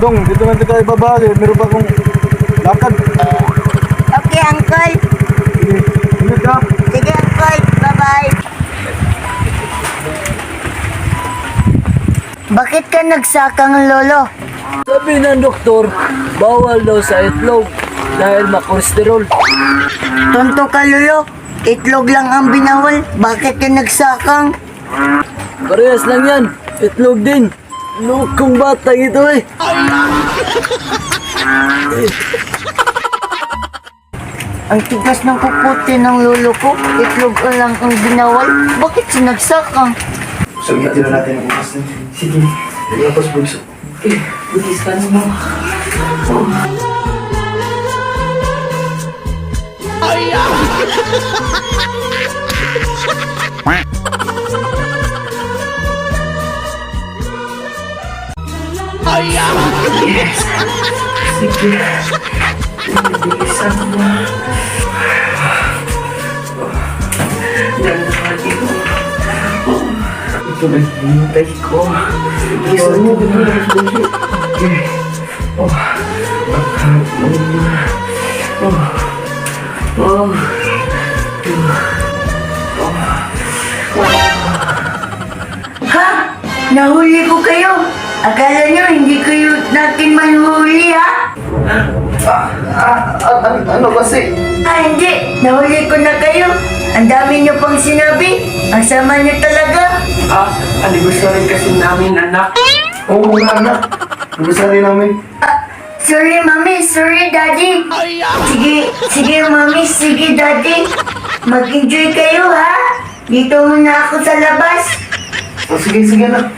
Dong, dito natin tayo babali. Meron pa akong lakad. Okay, Uncle. Sige, ingat ka. Sige, Uncle. Bye-bye. Bakit ka nagsakang, Lolo? Sabi ng doktor, bawal daw sa itlog dahil makolesterol. Tonto ka, Lolo. Itlog lang ang binawal. Bakit ka nagsakang? Parehas lang yan, itlog din. Lukong bata ito eh. Ang tigas ng kukuti ng lolo ko. Itlog lang ang binawal. Bakit sinagsakang? Sabihin na natin ang umas na. Sige, tapos bugso. Bugis ka naman. Ito na hinintay ko. Bilisan mo, bilisan. Ha? Nahuli ko kayo. Akala nyo hindi kayo natin manhuli, ha? Ano kasi? Hindi. Nahuli ko na kayo. Ang dami nyo pang sinabi. Ang sama nyo talaga. Anniversary kasi namin, anak. Oo nga anak. Nabasari namin. Sorry, Mami. Sorry, Daddy. Sige, Mami. Sige, Daddy. Mag-enjoy kayo, ha? Dito muna ako sa labas. O sige, sige na.